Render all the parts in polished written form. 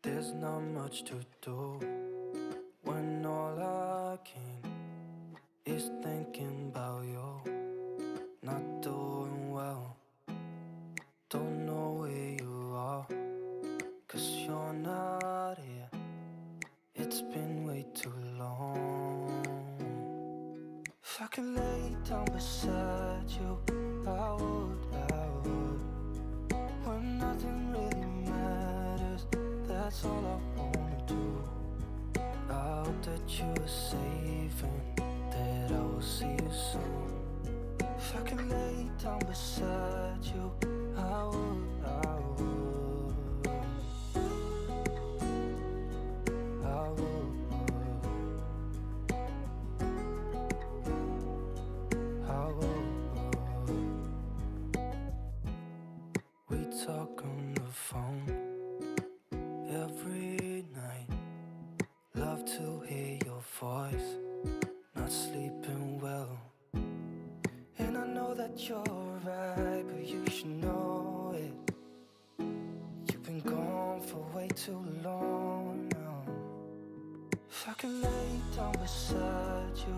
There's not much to do when all I can is thinking about you. Not doing well, don't know where you are, 'cause you're not here. It's been way too long. If I could lay down beside you, I would. When nothing really matters, that's all I wanna do. I hope that you are safe and that I will see you soon. If I could lay down beside you, I would. We talk on the phone every night. Love to hear your voice. Not sleeping well, and I know that you're right, but you should know it. You've been gone for way too long now. If I could lay down beside you,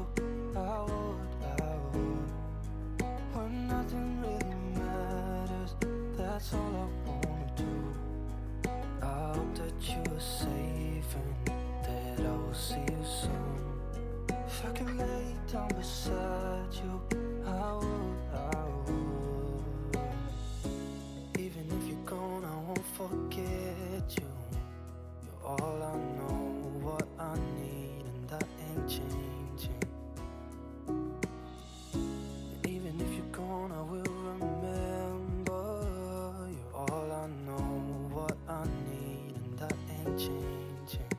I would. When nothing really matters, that's all I wanna do. I hope that you are safe and that I will see you soon. If I can lay down beside you, I would. Even if you're gone, I won't forget you. You're all I know, what I need, and that ain't changing. And even if you're gone, I will remember. You're all I know, what I need, and that ain't changing.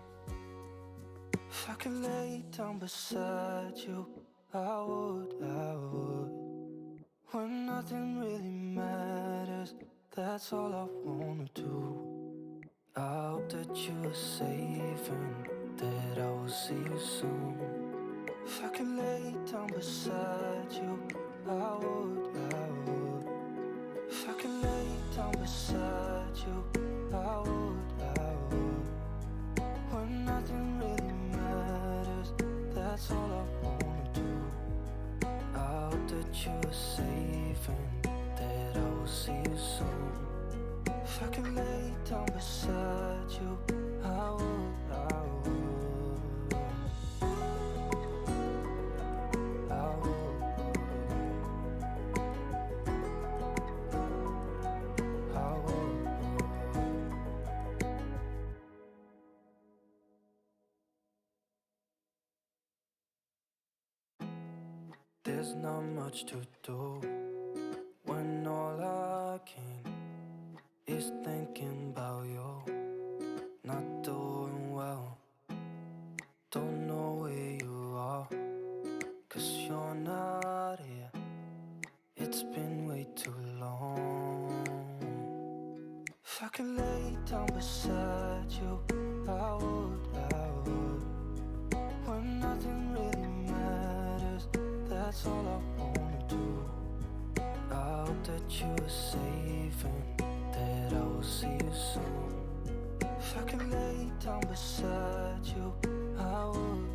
If I could lay down beside you, I would. When nothing really matters, that's all I wanna do. I hope that you are safe and that I will see you soon. If I could lay down beside you, I would. If I could lay down beside you, I would. When nothing really matters, that's all I wanna do. I hope that you are safe and that I will see you soon. If I could lay down beside you, I would. There's not much to do when all I can is thinking about you. Not doing well, don't know where you are, 'cause you're not here. It's been way too long. If I could lay down beside you, I would. When nothing really matters, that's all I wanna do. I hope that you are safe and that I will see you soon. If I could lay down beside you, I would.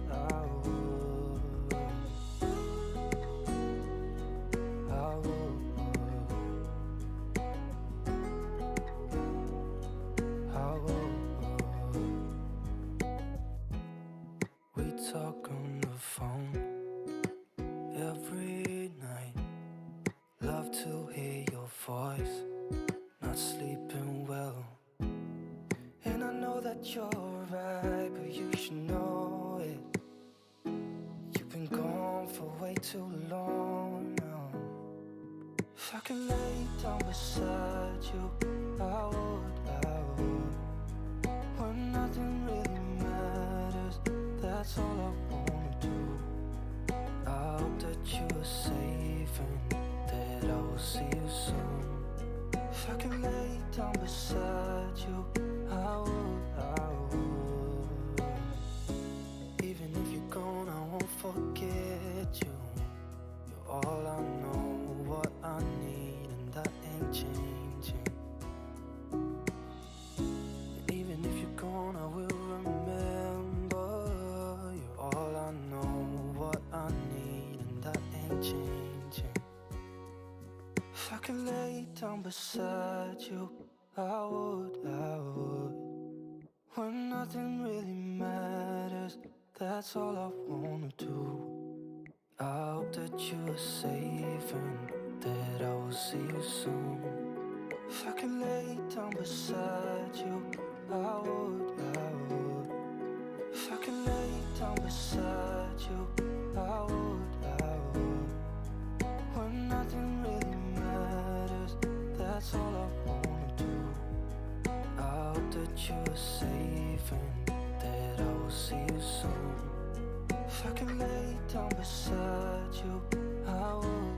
We talk on the phone every night. Love to hear your voice. Not sleeping well, and I know that you're right, but you should know it. You've been gone for way too long now. If I could lay down beside you, I would. When nothing really matters, that's all I wanna do. I hope that you are safe and that I will see you soon. If I could lay down beside you, I would. Even if you're gone, I won't forget you. You're all I know, what I need, and that ain't changing. And even if you're gone, beside you, I would. When nothing really matters, that's all I wanna do. I hope that you are safe and that I will see you soon. If I could lay down beside you, I would. If I could lay down beside you, I would. When nothing really matters, that's all I wanna do. I hope that you are safe and that I will see you soon. If I could lay down beside you, I would.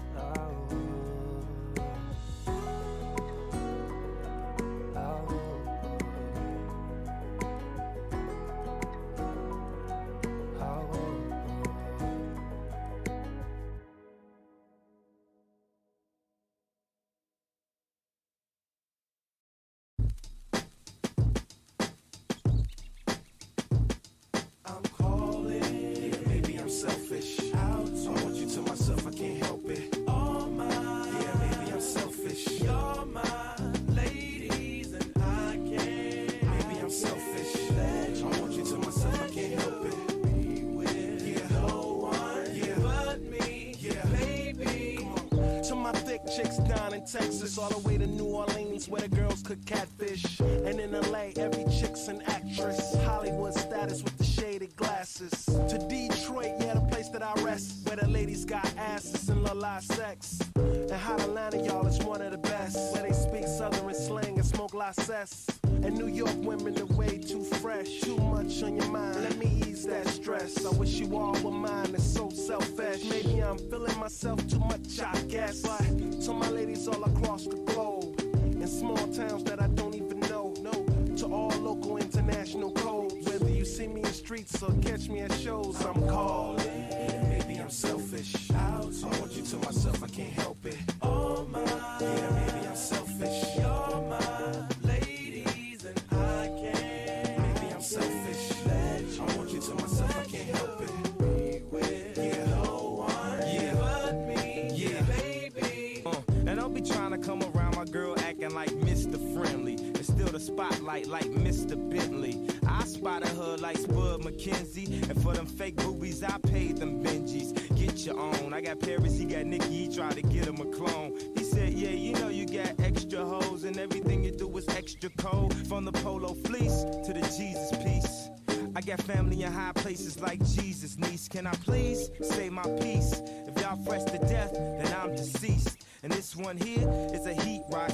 I'm calling. Yeah, maybe I'm selfish. I want you to myself, I can't help it. All mine. Yeah, maybe I'm selfish. You're my ladies and I can't. Maybe I'm selfish. I want you to myself, I can't help it. Be with no one but me. Yeah, baby. To my thick chicks down in Texas, all the way to New Orleans, where the girls cook catfish. And in LA, every chick's an actress. Hollywood status with the shaded glasses. To Detroit, yeah, the place that I rest, where the ladies got asses and la sex. And Hot Atlanta, y'all, is one of the best, where they speak southern slang and smoke la cess. And New York women are way too fresh. Too much on your mind, let me ease that stress. I wish you all were mine, it's so selfish. Maybe I'm feeling myself too much, I guess. But to my ladies all across the globe, in small towns that I don't even know, to all local international codes. Whether you see me in streets or catch me at shows, I'm calling. Maybe I'm selfish. I want you to myself, I can't help it. All mine. Yeah, maybe I'm selfish. You're my ladies and I can't. Maybe I'm selfish. I want you to myself, I can't help it. Be with no one but me. Yeah, baby. And don't be trying to come around my girl acting like Mr. Friendly. It's still the spotlight like Mr. Bentley. I spotted her like Spud McKenzie. And for them fake boobies, I paid them Benjis. Get your own. I got Paris, he got Nikki, he tried to get him a clone. He said, yeah, you know you got extra hoes and everything you do is extra cold. From the polo fleece to the Jesus piece. I got family in high places like Jesus, niece. Can I please say my piece? If y'all fresh to death, then I'm deceased. And this one here is a heat rock.